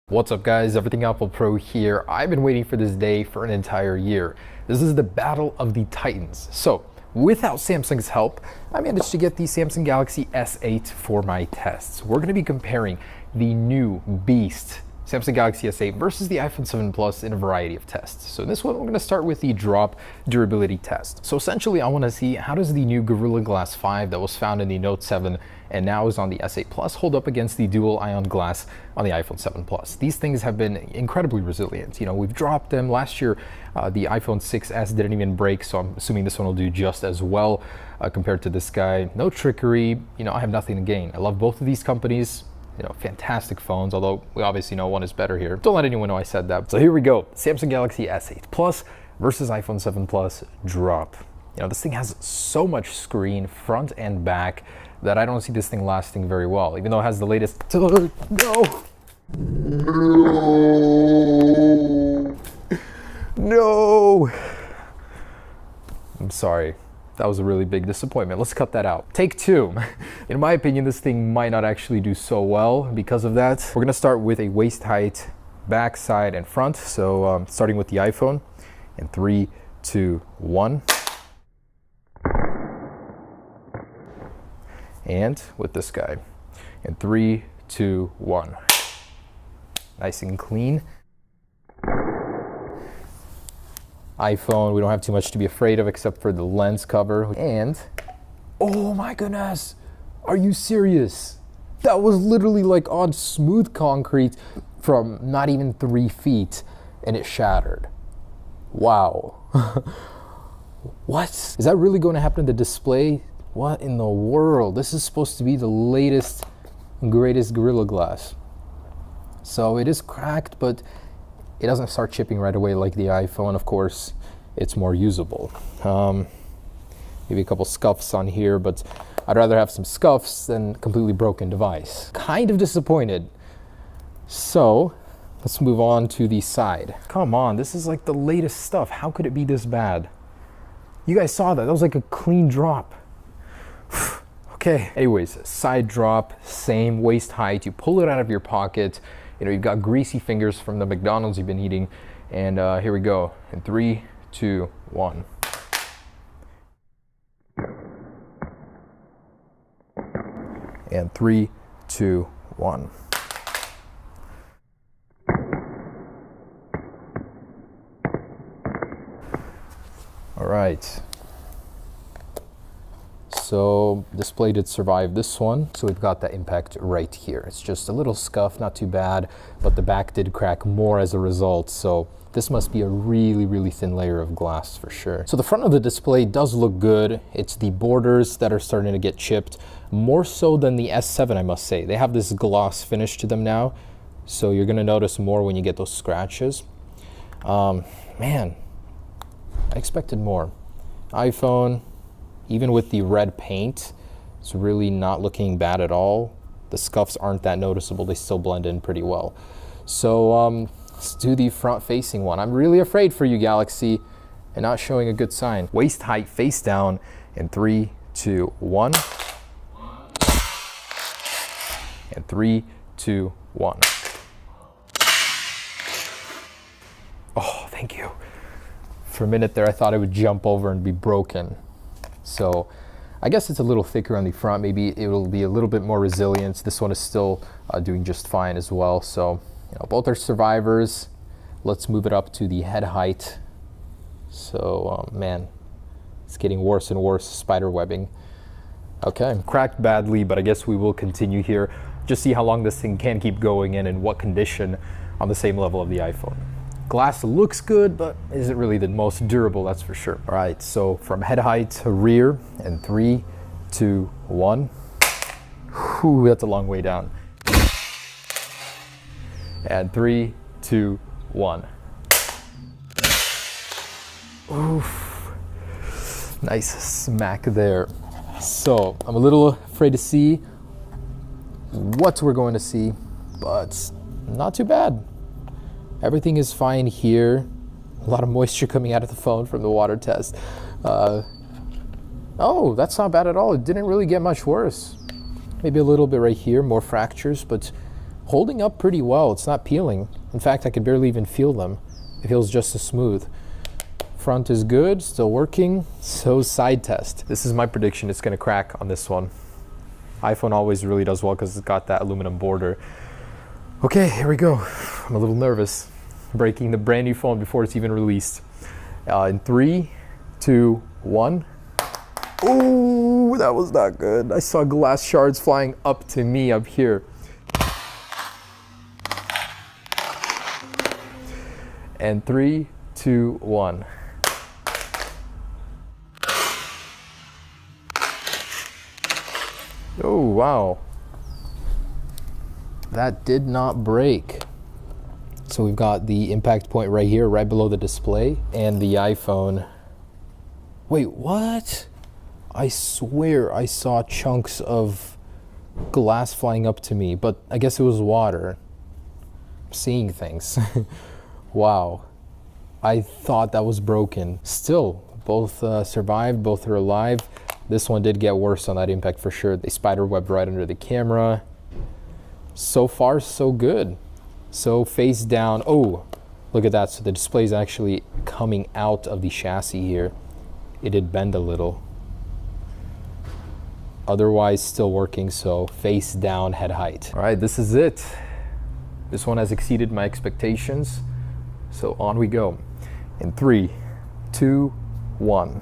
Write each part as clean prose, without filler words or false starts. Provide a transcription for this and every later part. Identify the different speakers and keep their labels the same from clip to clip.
Speaker 1: What's up guys, Everything Apple Pro here. I've been waiting for this day for an entire year. This is the battle of the Titans. So without Samsung's help, I managed to get the Samsung Galaxy S8 for my tests. We're going to be comparing the new beast Samsung Galaxy S8 versus the iPhone 7 Plus in a variety of tests. So in this one, we're going to start with the drop durability test. So essentially, I want to see how does the new Gorilla Glass 5 that was found in the Note 7 and now is on the S8 Plus hold up against the dual ion glass on the iPhone 7 Plus. These things have been incredibly resilient. You know, we've dropped them. Last year, the iPhone 6s didn't even break, so I'm assuming this one will do just as well compared to this guy. No trickery. You know, I have nothing to gain. I love both of these companies. You know, fantastic phones, although we obviously know one is better here. Don't let anyone know I said that. So here we go, Samsung Galaxy S8 Plus versus iPhone 7 Plus drop. You know, this thing has so much screen, front and back, that I don't see this thing lasting very well, even though it has the latest. No! I'm sorry. That was a really big disappointment. Let's cut that out. Take two. In my opinion, this thing might not actually do so well because of that. We're gonna start with a waist height, back, side, and front. So starting with the iPhone in 3, 2, 1. And with this guy in 3, 2, 1. Nice and clean. iPhone, we don't have too much to be afraid of except for the lens cover. And, oh my goodness, are you serious? That was literally like on smooth concrete from not even 3 feet and it shattered. Wow. What? Is that really going to happen to the display? What in the world? This is supposed to be the latest, greatest Gorilla Glass. So it is cracked, but it doesn't start chipping right away like the iPhone. Of course, it's more usable. Maybe a couple scuffs on here, but I'd rather have some scuffs than completely broken device. Kind of disappointed. So let's move on to the side. Come on, this is like the latest stuff. How could it be this bad? You guys saw that. That was like a clean drop. Okay. Anyways, side drop, same waist height. You pull it out of your pocket. You know, you've got greasy fingers from the McDonald's you've been eating. And here we go. In 3, 2, 1. And 3, 2, 1. All right. So display did survive this one. So we've got that impact right here. It's just a little scuff, not too bad, but the back did crack more as a result. So this must be a really, really thin layer of glass for sure. So the front of the display does look good. It's the borders that are starting to get chipped, more so than the S7, I must say. They have this gloss finish to them now. So you're gonna notice more when you get those scratches. Man, I expected more. iPhone, even with the red paint, it's really not looking bad at all. The scuffs aren't that noticeable. They still blend in pretty well. So let's do the front-facing one. I'm really afraid for you, Galaxy, and not showing a good sign. Waist height face down in 3, 2, 1. And 3, 2, 1. Oh, thank you. For a minute there, I thought it would jump over and be broken. So I guess it's a little thicker on the front. Maybe it will be a little bit more resilient. This one is still doing just fine as well. So, you know, both are survivors. Let's move it up to the head height. So, man, it's getting worse and worse, spider webbing. Okay, cracked badly, but I guess we will continue here. Just see how long this thing can keep going in and what condition on the same level of the iPhone. Glass looks good, but is it really the most durable? That's for sure. All right, so from head height to rear in 3, 2, 1. Whew, that's a long way down. And 3, 2, 1. Oof. Nice smack there. So I'm a little afraid to see what we're going to see, but not too bad. Everything is fine here. A lot of moisture coming out of the phone from the water test. Oh, that's not bad at all. It didn't really get much worse. Maybe a little bit right here, more fractures, but holding up pretty well. It's not peeling. In fact, I could barely even feel them. It feels just as smooth. Front is good, still working. So side test. This is my prediction. It's gonna crack on this one. iPhone always really does well because it's got that aluminum border. Okay, here we go. I'm a little nervous. Breaking the brand new phone before it's even released. In 3, 2, 1. Oh, that was not good. I saw glass shards flying up to me up here. And 3, 2, 1. Oh, wow. That did not break. So we've got the impact point right here, right below the display, and the iPhone. Wait, what? I swear I saw chunks of glass flying up to me, but I guess it was water. I'm seeing things. Wow. I thought that was broken. Still, both survived, both are alive. This one did get worse on that impact for sure. They spiderwebbed right under the camera. So far, so good. So face down. Oh, look at that. So the display is actually coming out of the chassis here. It did bend a little. Otherwise, still working. So face down, head height. All right, this is it. This one has exceeded my expectations. So on we go. In 3, 2, 1.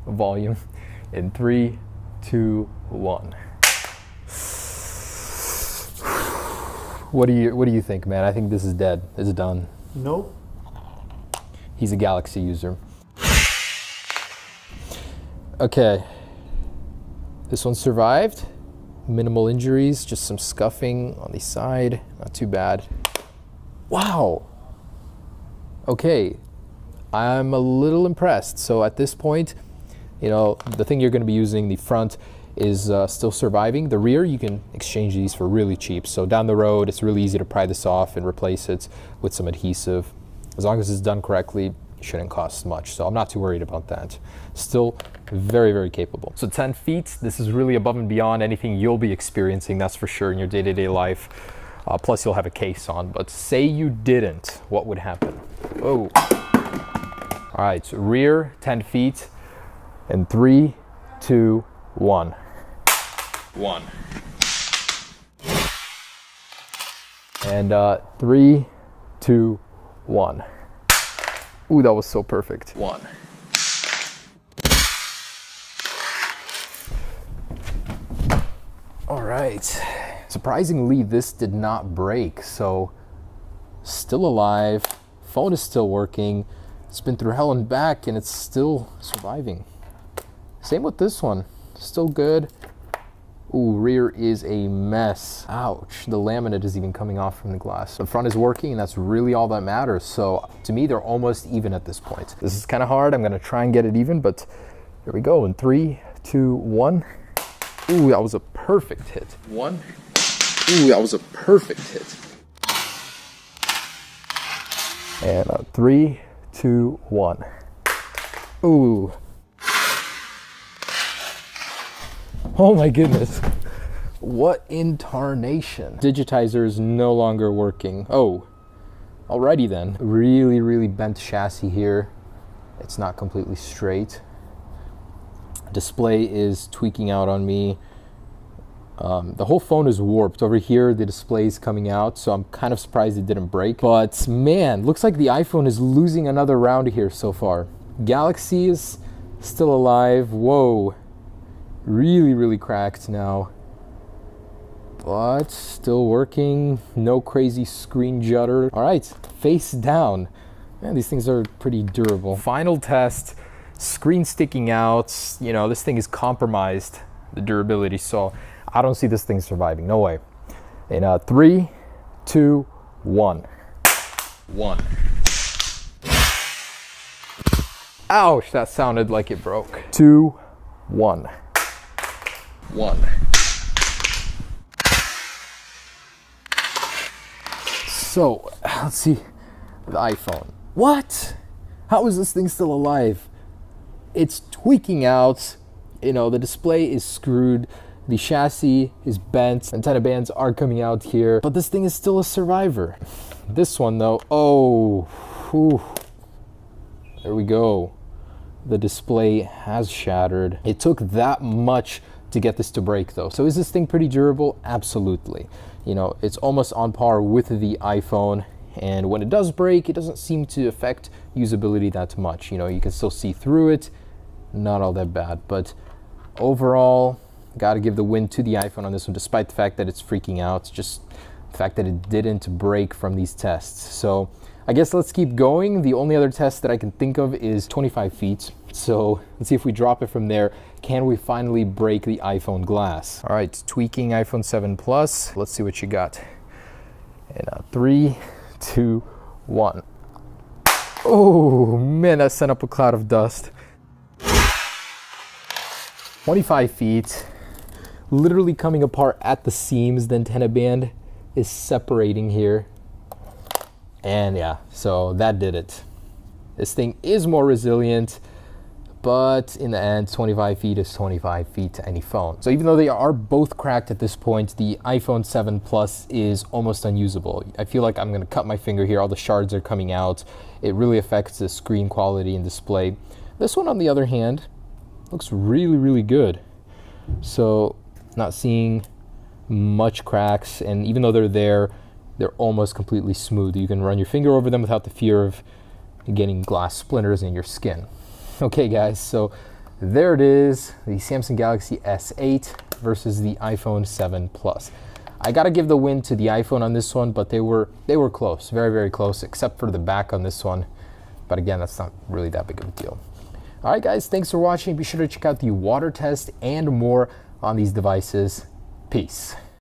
Speaker 1: Volume. In 3, 2, 1. What do you think, man? I think this is dead. It's done.
Speaker 2: Nope.
Speaker 1: He's a Galaxy user. Okay. This one survived. Minimal injuries, just some scuffing on the side. Not too bad. Wow. Okay. I'm a little impressed. So at this point, you know, the thing you're going to be using, the front, is still surviving. The rear, you can exchange these for really cheap. So down the road, it's really easy to pry this off and replace it with some adhesive. As long as it's done correctly, it shouldn't cost much. So I'm not too worried about that. Still very, very capable. So 10 feet, this is really above and beyond anything you'll be experiencing, that's for sure, in your day-to-day life. Plus you'll have a case on, but say you didn't, what would happen? Oh. All right, so rear, 10 feet, and 3, 2, 1. 1. And 3, 2, 1. Ooh, that was so perfect. 1. All right. Surprisingly, this did not break, so still alive. Phone is still working. It's been through hell and back, and it's still surviving. Same with this one. Still good. Ooh, rear is a mess. Ouch. The laminate is even coming off from the glass. The front is working, and that's really all that matters. So to me, they're almost even at this point. This is kind of hard. I'm going to try and get it even, but here we go. In 3, 2, 1. Ooh, that was a perfect hit. 1. Ooh, that was a perfect hit. And 3, 2, 1. Ooh. Oh my goodness. What in tarnation? Digitizer is no longer working. Oh, alrighty then. Really, really bent chassis here. It's not completely straight. Display is tweaking out on me. The whole phone is warped. Over here, the display is coming out, so I'm kind of surprised it didn't break. But man, looks like the iPhone is losing another round here so far. Galaxy is still alive. Whoa. Really, really cracked now. But still working. No crazy screen judder. All right, face down. Man, these things are pretty durable. Final test. Screen sticking out. You know, this thing is compromised, the durability, so I don't see this thing surviving. No way. In 3, 2, 1. 1. Ouch, that sounded like it broke. 2, 1. 1. So, let's see the iPhone. What? How is this thing still alive? It's tweaking out. You know, the display is screwed. The chassis is bent, antenna bands are coming out here, but this thing is still a survivor. This one though, oh, whew. There we go. The display has shattered. It took that much to get this to break though. So is this thing pretty durable? Absolutely. You know, it's almost on par with the iPhone, and when it does break, it doesn't seem to affect usability that much. You know, you can still see through it, not all that bad, but overall, gotta give the win to the iPhone on this one, despite the fact that it's freaking out. Just the fact that it didn't break from these tests. So I guess let's keep going. The only other test that I can think of is 25 feet. So let's see if we drop it from there. Can we finally break the iPhone glass? All right, tweaking iPhone 7 Plus. Let's see what you got. And 3, 2, 1. Oh man, that sent up a cloud of dust. 25 feet, literally coming apart at the seams. The antenna band is separating here. And yeah, so that did it. This thing is more resilient, but in the end, 25 feet is 25 feet to any phone. So even though they are both cracked at this point, the iPhone 7 Plus is almost unusable. I feel like I'm gonna cut my finger here. All the shards are coming out. It really affects the screen quality and display. This one, on the other hand, looks really, really good. So not seeing much cracks, and even though they're there, they're almost completely smooth. You can run your finger over them without the fear of getting glass splinters in your skin. Okay guys, so there it is, the Samsung Galaxy S8 versus the iPhone 7 Plus. I gotta give the win to the iPhone on this one, but they were close, very, very close, except for the back on this one. But again, that's not really that big of a deal. All right guys, thanks for watching. Be sure to check out the water test and more on these devices. Peace.